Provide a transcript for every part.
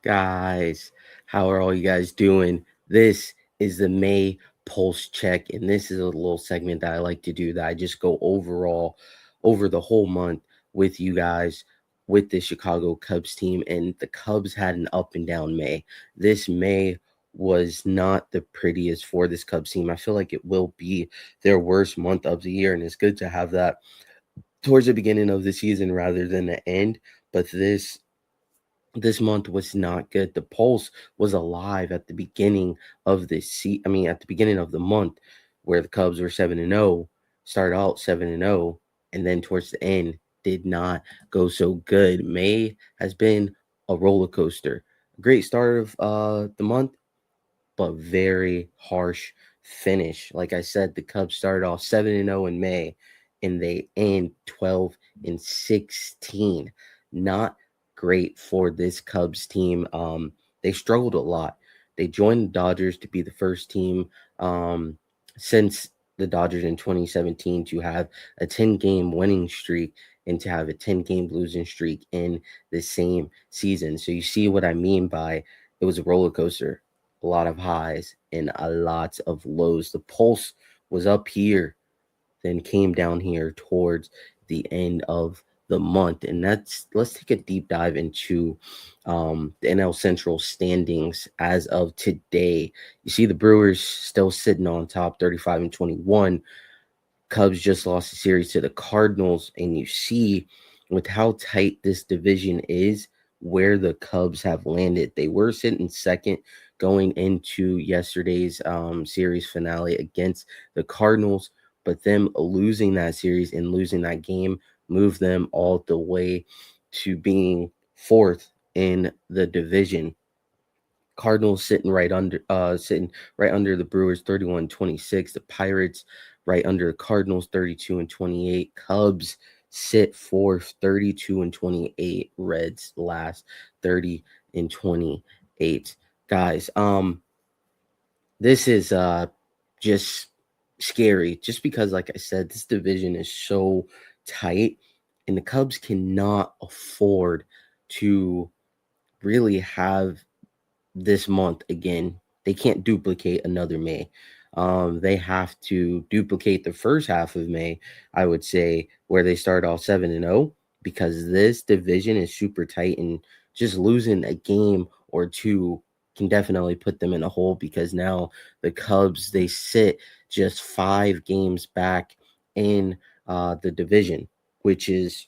Guys, how are all you guys doing? This is the May Pulse Check, and this is a little segment that I like to do that I just go over the whole month with you guys with the Chicago Cubs team. And the Cubs had an up and down May. This May was not the prettiest for this Cubs team. I feel like it will be their worst month of the year, and it's good to have that towards the beginning of the season rather than the end. But this month was not good. The pulse was alive at the beginning of at the beginning of the month, where the Cubs were 7-0, started out 7-0, and then towards the end did not go so good. May has been a roller coaster. Great start of the month, but very harsh finish. Like I said, the Cubs started off 7-0 in May, and they end 12-16. Not great for this Cubs team. They struggled a lot. They joined the Dodgers to be the first team since the Dodgers in 2017 to have a 10-game winning streak and to have a 10-game losing streak in the same season. So you see what I mean by it was a roller coaster, a lot of highs and a lot of lows. The pulse was up here, then came down here towards the end of the month. And let's take a deep dive into the NL Central standings as of today. You see the Brewers still sitting on top, 35-21. Cubs just lost the series to the Cardinals, and you see with how tight this division is, where the Cubs have landed. They were sitting second going into yesterday's series finale against the Cardinals, but them losing that series and losing that game moved them all the way to being fourth in the division. Cardinals sitting right under the Brewers 31-26. The Pirates right under the Cardinals 32-28. Cubs sit fourth 32-28. Reds last 30-28. Guys, this is just scary just because, like I said, this division is so tight and the Cubs cannot afford to really have this month again. They can't duplicate another May. They have to duplicate the first half of May, I would say, where they start off 7-0, because this division is super tight, and just losing a game or two can definitely put them in a hole, because now the Cubs, they sit just 5 games back in the division, which is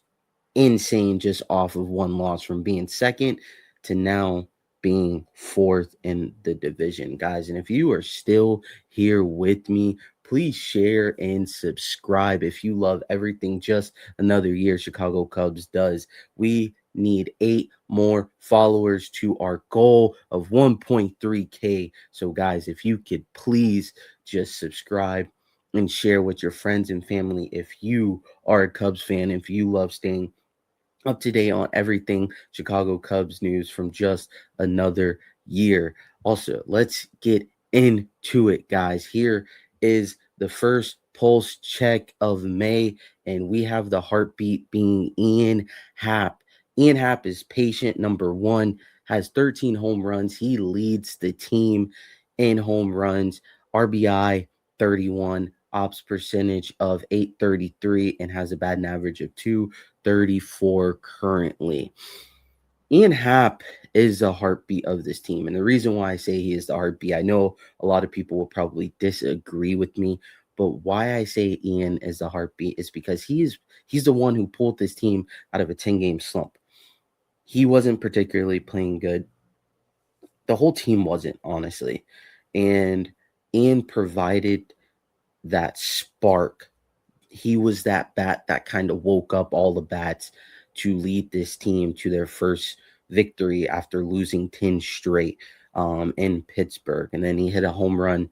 insane, just off of one loss from being second to now being fourth in the division, guys. And if you are still here with me, please share and subscribe if you love everything Just Another Year Chicago Cubs does. We need 8 more followers to our goal of 1.3K. So, guys, if you could please just subscribe and share with your friends and family if you are a Cubs fan, if you love staying up to date on everything Chicago Cubs news from Just Another Year. Also, let's get into it, guys. Here is the first pulse check of May, and we have the heartbeat being Ian Happ. Ian Happ is patient number 1, has 13 home runs. He leads the team in home runs, RBI 31, ops percentage of 833, and has a batting average of 234 currently. Ian Happ is the heartbeat of this team. And the reason why I say he is the heartbeat, I know a lot of people will probably disagree with me, but why I say Ian is the heartbeat is because he's the one who pulled this team out of a 10-game slump. He wasn't particularly playing good. The whole team wasn't, honestly. And Ian provided that spark. He was that bat that kind of woke up all the bats to lead this team to their first victory after losing 10 straight in Pittsburgh. And then he hit a home run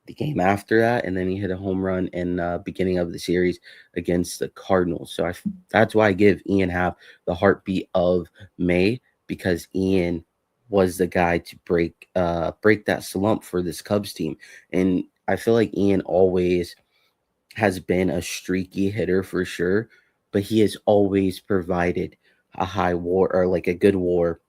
the game after that, and then he hit a home run in beginning of the series against the Cardinals. So that's why I give Ian Happ the heartbeat of May, because Ian was the guy to break that slump for this Cubs team. And I feel like Ian always has been a streaky hitter for sure, but he has always provided a high WAR, or like a good WAR,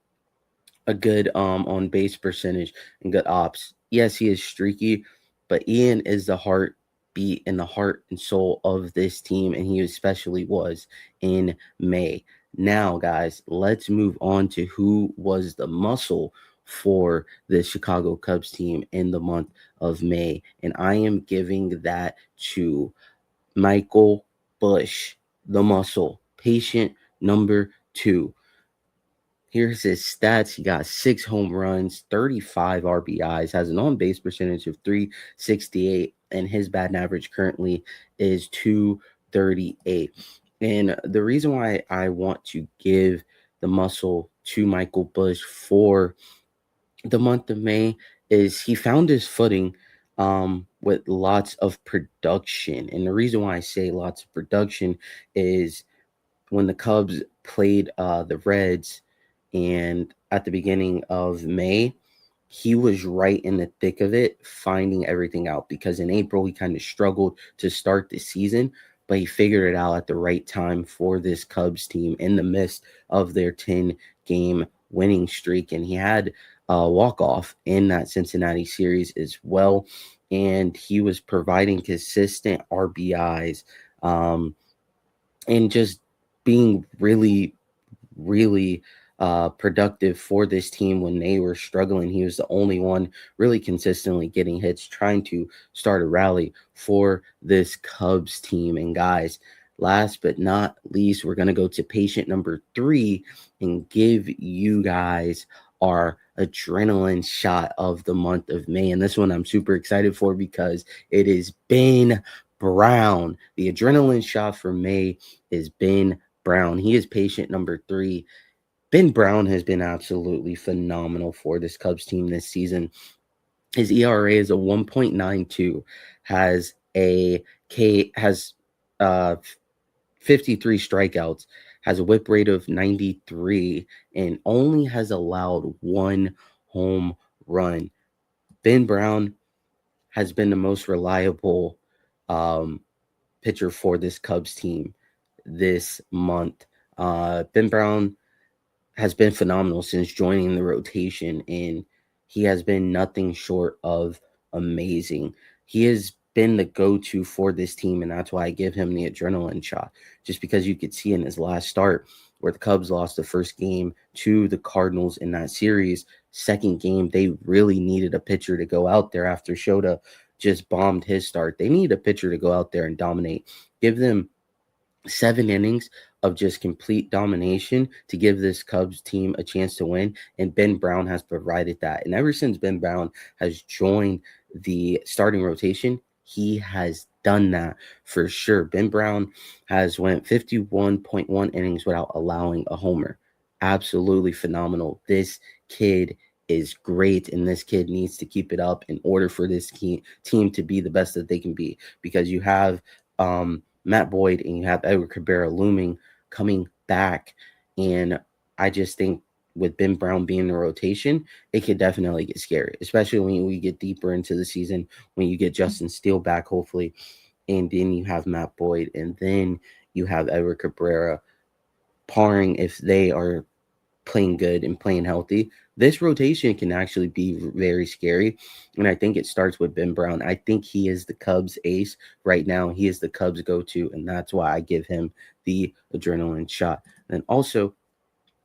a good on base percentage and good ops. Yes, he is streaky, but Ian is the heartbeat and the heart and soul of this team, and he especially was in May. Now, guys, let's move on to who was the muscle for the Chicago Cubs team in the month of May. And I am giving that to Michael Busch, the muscle, patient number 2. Here's his stats. He got 6 home runs, 35 RBIs, has an on-base percentage of 368, and his batting average currently is 238. And the reason why I want to give the muscle to Michael Busch for the month of May is he found his footing with lots of production. And the reason why I say lots of production is when the Cubs played the Reds and at the beginning of May, he was right in the thick of it, finding everything out, because in April he kind of struggled to start the season, but he figured it out at the right time for this Cubs team in the midst of their 10-game winning streak. And he had a walk-off in that Cincinnati series as well, and he was providing consistent RBIs and just being really, really productive for this team when they were struggling. He was the only one really consistently getting hits, trying to start a rally for this Cubs team. And guys, last but not least, we're going to go to patient number 3 and give you guys our adrenaline shot of the month of May. And this one I'm super excited for because it is Ben Brown. The adrenaline shot for May is Ben Brown. He is patient number 3. Ben Brown has been absolutely phenomenal for this Cubs team this season. His ERA is a 1.92, has 53 strikeouts, has a whip rate of 93, and only has allowed 1 home run. Ben Brown has been the most reliable pitcher for this Cubs team this month. Ben Brown has been phenomenal since joining the rotation, and he has been nothing short of amazing. He has been the go-to for this team, and that's why I give him the adrenaline shot, just because you could see in his last start where the Cubs lost the first game to the Cardinals in that series. Second game, they really needed a pitcher to go out there after Shota just bombed his start. They need a pitcher to go out there and dominate. Give them 7 innings of just complete domination to give this Cubs team a chance to win, and Ben Brown has provided that. And ever since Ben Brown has joined the starting rotation, he has done that for sure. Ben Brown has went 51.1 innings without allowing a homer. Absolutely phenomenal. This kid is great, and this kid needs to keep it up in order for this team to be the best that they can be, because you have Matt Boyd and you have Edward Cabrera looming, coming back. And I just think with Ben Brown being in the rotation, it could definitely get scary, especially when we get deeper into the season, when you get Justin Steele back, hopefully, and then you have Matt Boyd, and then you have Edward Cabrera, parring if they are playing good and playing healthy. This rotation can actually be very scary, and I think it starts with Ben Brown. I think he is the Cubs ace right now. He is the Cubs go-to, and that's why I give him the adrenaline shot. And also,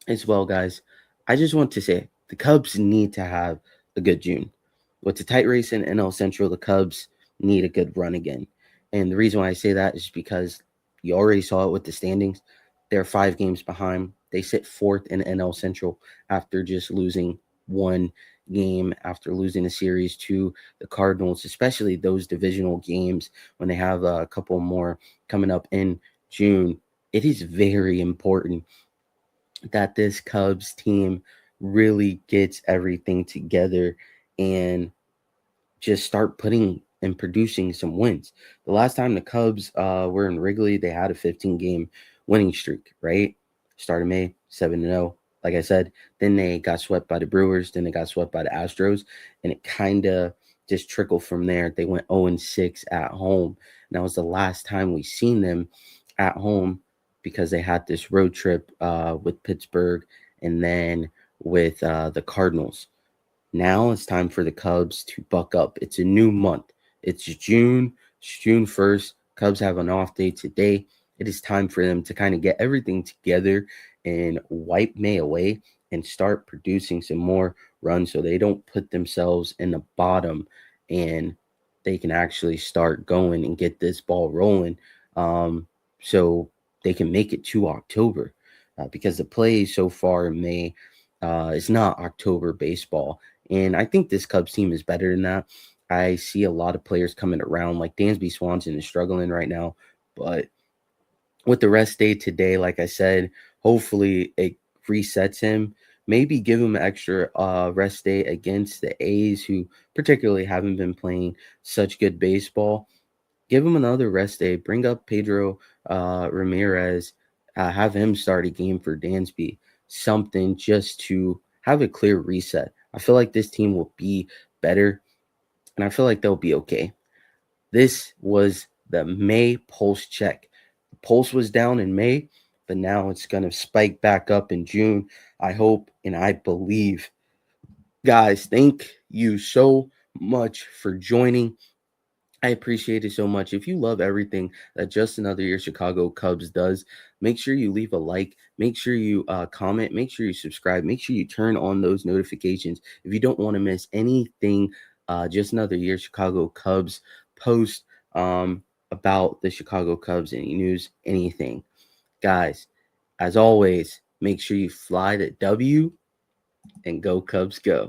as well, guys, I just want to say the Cubs need to have a good June. With the tight race in NL Central, the Cubs need a good run again. And the reason why I say that is because you already saw it with the standings. They're 5 games behind. They sit 4th in NL Central after just losing 1 game, after losing a series to the Cardinals, especially those divisional games when they have a couple more coming up in June. It is very important that this Cubs team really gets everything together and just start putting and producing some wins. The last time the Cubs were in Wrigley, they had a 15-game winning streak, right? Started May 7-0. Like I said, then they got swept by the Brewers, then they got swept by the Astros, and it kind of just trickled from there. They went 0-6 at home. And that was the last time we seen them at home, because they had this road trip with Pittsburgh and then with the Cardinals. Now it's time for the Cubs to buck up. It's a new month. It's June. It's June 1st. Cubs have an off day today. It is time for them to kind of get everything together and wipe May away and start producing some more runs so they don't put themselves in the bottom, and they can actually start going and get this ball rolling, so they can make it to October, because the play so far in May is not October baseball. And I think this Cubs team is better than that. I see a lot of players coming around, like Dansby Swanson is struggling right now, but with the rest day today, like I said, hopefully it resets him. Maybe give him an extra rest day against the A's, who particularly haven't been playing such good baseball. Give him another rest day. Bring up Pedro Ramirez. Have him start a game for Dansby. Something just to have a clear reset. I feel like this team will be better, and I feel like they'll be okay. This was the May pulse check. The pulse was down in May, but now it's going to spike back up in June. I hope and I believe. Guys, thank you so much for joining. I appreciate it so much. If you love everything that Just Another Year Chicago Cubs does, make sure you leave a like. Make sure you comment. Make sure you subscribe. Make sure you turn on those notifications if you don't want to miss anything Just Another Year Chicago Cubs post about the Chicago Cubs, any news, anything. Guys, as always, make sure you fly the W and go Cubs go.